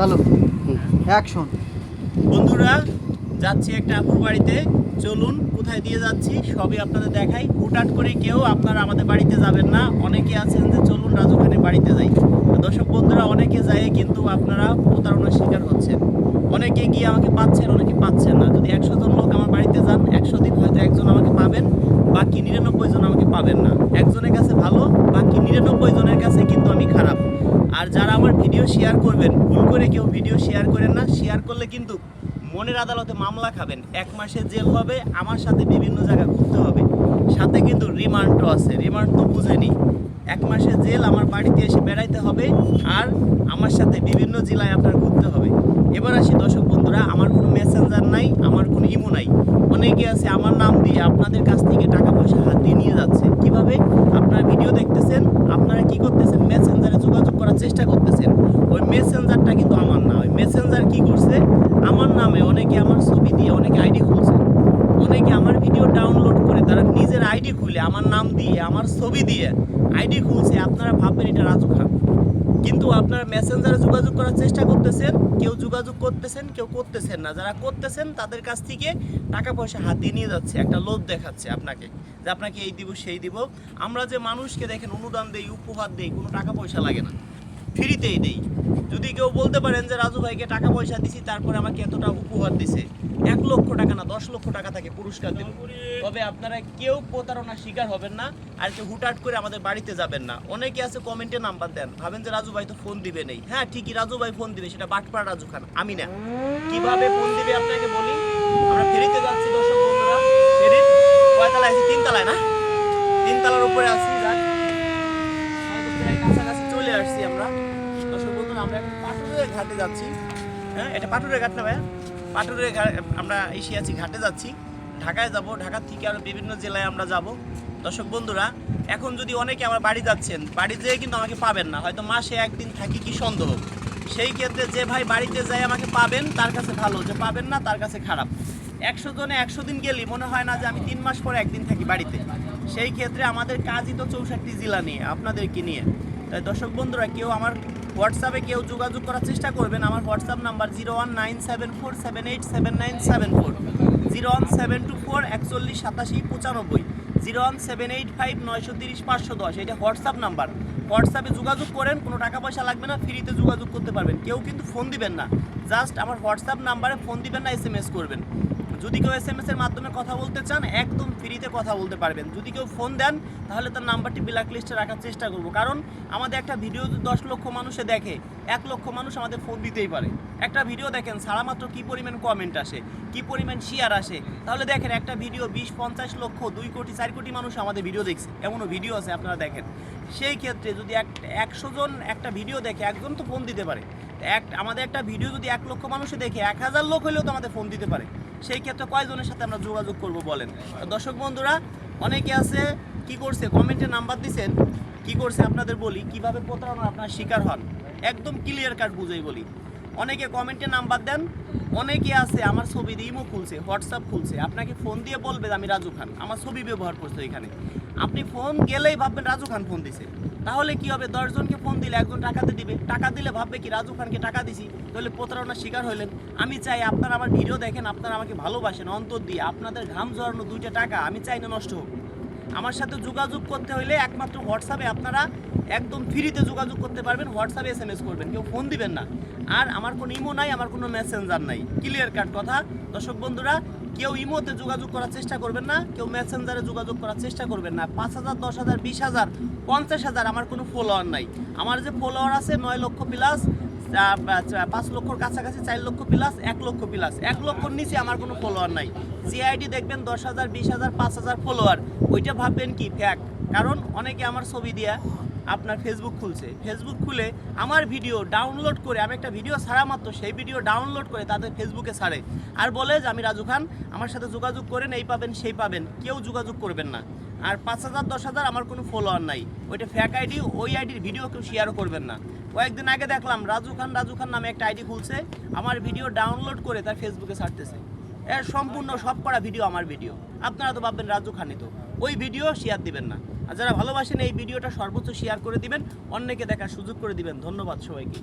চলো অ্যাকশন। বন্ধুরা, যাচ্ছি একটা আপুর বাড়িতে। চলুন কোথায় দিয়ে যাচ্ছি সবই আপনাদের দেখাই। হুটহাট করে কেউ আপনারা আমাদের বাড়িতে যাবেন না। অনেকে আছেন যে চলুন রাজু খানের বাড়িতে যাই। দর্শক বন্ধুরা, অনেকে যায় কিন্তু আপনারা প্রতারণার শিকার হচ্ছেন। অনেকে গিয়ে আমাকে পাচ্ছেন, অনেকে পাচ্ছেন না। যদি 100 জন লোক আমার বাড়িতে যান, 100 দিন হয়তো একজন আমাকে পাবেন, বাকি 99 জন আমাকে পাবেন না। একজনের কাছে ভালো, বাকি 99 জনের কাছে কিন্তু আমি খারাপ। আর যারা আমার ভিডিও শেয়ার করবেন, ভুল করে কেউ ভিডিও শেয়ার করেন না। শেয়ার করলে কিন্তু মনের আদালতে মামলা খাবেন, 1 মাসের জেল হবে, আমার সাথে বিভিন্ন জায়গায় ঘুরতে হবে, সাথে কিন্তু রিমান্ডও আছে। রিমান্ড তো বুঝেনি, 1 মাসের জেল, আমার বাড়িতে এসে বেড়াইতে হবে, আর আমার সাথে বিভিন্ন জেলায় আপনার ঘুরতে হবে। এবার আসি দর্শক বন্ধুরা, আমার কোনো মেসেঞ্জার নাই, আমার কোনো ইমো নাই। অনেকে আছে আমার নাম দিয়ে আপনাদের কাছ থেকে টাকা পয়সা হাতিয়ে নিয়ে যাচ্ছে। কিভাবে? আপনারা ভিডিও দেখতেছেন, আপনারা কি করতেছেন, মেসেঞ্জারে যোগাযোগ করার চেষ্টা করতেছেন। ওই মেসেঞ্জারটা কিন্তু আমার না। ওই মেসেঞ্জার কি করছে, আমার নামে অনেকে আমার ছবি দিয়ে অনেকে আইডি খুলছে। অনেকে আমার ভিডিও ডাউনলোড করে তারা নিজের আইডি খুলে আমার নাম দিয়ে আমার ছবি দিয়ে আইডি খুলছে। আপনারা ভাববেন এটা রাজু খান, কিন্তু আপনারা মেসেঞ্জারে যোগাযোগ করার চেষ্টা করতেছেন। কেউ যোগাযোগ করতেছেন, কেউ করতেছেন না। যারা করতেছেন তাদের কাছ থেকে টাকা পয়সা হাতিয়ে নিয়ে যাচ্ছে, একটা লোভ দেখাচ্ছে আপনাকে যে আপনাকে এই দিব সেই দিব। আমরা যে মানুষকে দেখেন অনুদান দেই, উপহার দেই, কোনো টাকা পয়সা লাগে না, ফ্রিতেই দেই। যদি কেউ বলতে পারেন যে রাজু ভাইকে টাকা পয়সা দিছি তারপরে আমাকে এতটা উপহার দিছে, 1 লক্ষ টাকা না 10 লক্ষ টাকা থাকে পুরস্কার দেব। তবে আপনারা কেউ প্রতারণার শিকার হবেন না, আর কেউ হুটহাট করে আমাদের বাড়িতে যাবেন না। অনেকে আছে কমেন্টে নাম্বার দেন, ভাবেন যে রাজু ভাই তো ফোন দিবে নেই। হ্যাঁ ঠিকই, রাজু ভাই ফোন দিবে, সেটা বাটপাড়া রাজু খান, আমি না। কিভাবে ফোন দিবে আপনাকে বলি। আমরা ফেরিতে যাচ্ছি দর্শক বন্ধুরা। ফেরির কয়তলায় আছি? 3 তলায় না? 3 তলার উপরে আছি। কাছাকাছি চলে আসছি আমরা দর্শক বন্ধুরা। আমরা এখন পাটুরের ঘাটে যাচ্ছি। হ্যাঁ, এটা পাটুরের ঘাট না ভাইয়া? পাটুরের ঘাট আমরা এসে আছি, ঘাটে যাচ্ছি। ঢাকায় যাব, ঢাকা থেকে আরও বিভিন্ন জেলায় আমরা যাব। দর্শক বন্ধুরা, এখন যদি অনেকে আমার বাড়ি যাচ্ছেন, বাড়ি যেয়ে কিন্তু আমাকে পাবেন না, হয়তো মাসে 1 দিন থাকি কি সন্দেহ। সেই ক্ষেত্রে যে ভাই বাড়িতে যায় আমাকে পাবেন তার কাছে ভালো, যে পাবেন না তার কাছে খারাপ। 100 জনে 100 দিন গেলেই মনে হয় না যে আমি 3 মাস পরে 1 দিন থাকি বাড়িতে। সেই ক্ষেত্রে আমাদের কাজই তো 64 জেলা নিয়ে, আপনাদেরকে নিয়ে। তাই দর্শক বন্ধুরা, কেউ আমার হোয়াটসঅ্যাপে কেউ যোগাযোগ করার চেষ্টা করবেন। আমার হোয়াটসঅ্যাপ নাম্বার 01974787974, 01724418795, 01785930510। এটা হোয়াটসঅ্যাপ নাম্বার। হোয়াটসঅ্যাপে যোগাযোগ করেন, কোনো টাকা পয়সা লাগবে না, ফ্রিতে যোগাযোগ করতে পারবেন। কেউ কিন্তু ফোন দিবেন না, জাস্ট আমার হোয়াটসঅ্যাপ নাম্বারে ফোন দিবেন না, SMS করবেন। যদি কেউ SMS এর মাধ্যমে কথা বলতে চান, একদম ফ্রিতে কথা বলতে পারবেন। যদি কেউ ফোন দেন তাহলে তার নাম্বারটি ব্ল্যাক লিস্টে রাখার চেষ্টা করব, কারণ আমাদের একটা ভিডিও 10 লক্ষ মানুষে দেখে, 1 লক্ষ মানুষ আমাদের ফোন দিতেই পারে। একটা ভিডিও দেখেন সারা মাত্র কী পরিমাণ কমেন্ট আসে, কী পরিমাণ শেয়ার আসে। তাহলে দেখেন একটা ভিডিও 20-50 লক্ষ, 2 কোটি 4 কোটি মানুষ আমাদের ভিডিও দেখছে, এমনও ভিডিও আছে, আপনারা দেখেন। সেই ক্ষেত্রে যদি 100 জন একটা ভিডিও দেখে, একজন তো ফোন দিতে পারে। আমাদের একটা ভিডিও যদি 1 লক্ষ মানুষে দেখে, 1000 লোক হলেও তো আমাদের ফোন দিতে পারে। সেই ক্ষেত্রে কয়জনের সাথে আমরা যোগাযোগ করব বলেন? দর্শক বন্ধুরা, অনেকে আছে কি করছে, কমেন্টে নাম্বার দিছেন, কি করছে আপনাদের বলি, কিভাবে প্রতারণা আপনার শিকার হন, একদম ক্লিয়ার কাট বুঝেই বলি। অনেকে কমেন্টে নাম্বার দেন, অনেকে আছে আমার ছবি দিয়ে ইমো খুলছে, হোয়াটসঅ্যাপ খুলছে, আপনাকে ফোন দিয়ে বলবে আমি রাজু খান, আমার ছবি ব্যবহার করছে এখানে। আপনি ফোন গেলেই ভাববেন রাজু খান ফোন দিছে। তাহলে কি হবে, 10 জনকে ফোন দিলে 1 জন টাকাতে দিবে, টাকা দিলে ভাববে কি রাজু খানকে টাকা দিছি, তাহলে প্রতারণার শিকার হইলেন। আমি চাই আপনারা আমার ভিডিও দেখেন, আপনারা আমাকে ভালোবাসেন অন্তর দিয়ে, আপনাদের ঘাম ঝরানো 2টা টাকা আমি চাই না নষ্ট হোক। আমার সাথে যোগাযোগ করতে হলে একমাত্র হোয়াটসঅ্যাপে আপনারা একদম ফ্রিতে যোগাযোগ করতে পারবেন। হোয়াটসঅ্যাপে SMS করবেন, কেউ ফোন দিবেন না। আর আমার কোনো ইমো নাই, আমার কোনো মেসেঞ্জার নাই, ক্লিয়ার কাট কথা। দর্শক বন্ধুরা, কেউ ইমোতে যোগাযোগ করার চেষ্টা করবেন না, কেউ মেসেঞ্জারে যোগাযোগ করার চেষ্টা করবেন না। 5000, 10000, 20000, 50000 আমার কোনো ফলোয়ার নাই। আমার যে ফলোয়ার আছে 9 লক্ষ প্লাস, 5 লক্ষর কাছাকাছি, 4 লক্ষ প্লাস, 1 লক্ষ প্লাস। 1 লক্ষর নিচে আমার কোনো ফলোয়ার নাই। যে আইডি দেখবেন 10,000, 20,000, 5,000 ফলোয়ার, ওইটা ভাববেন কি ফ্যাক। কারণ অনেকে আমার ছবি দিয়া আপনার ফেসবুক খুলছে, ফেসবুক খুলে আমার ভিডিও ডাউনলোড করে, আমি একটা ভিডিও ছাড়া মাত্র সেই ভিডিও ডাউনলোড করে তাদের ফেসবুকে ছাড়ে, আর বলে যে আমি রাজু খান, আমার সাথে যোগাযোগ করেন, এই পাবেন সেই পাবেন। কেউ যোগাযোগ করবেন না। আর 5,000, 10,000 আমার কোনো ফলোয়ার নাই, ওইটা ফ্যাক আইডি। ওই আইডির ভিডিও কেউ শেয়ারও করবেন না। কয়েকদিন আগে দেখলাম রাজু খান নামে একটা আইডি খুলছে, আমার ভিডিও ডাউনলোড করে তার ফেসবুকে ছাড়তেছে। এর সম্পূর্ণ সব করা ভিডিও আমার ভিডিও। আপনারা তো ভাববেন রাজু খানই তো, ওই ভিডিও শেয়ার দিবেন না। আর যারা ভালোবাসেন এই ভিডিওটা সর্বোচ্চ শেয়ার করে দিবেন, অন্যকে দেখার সুযোগ করে দিবেন। ধন্যবাদ সবাইকে।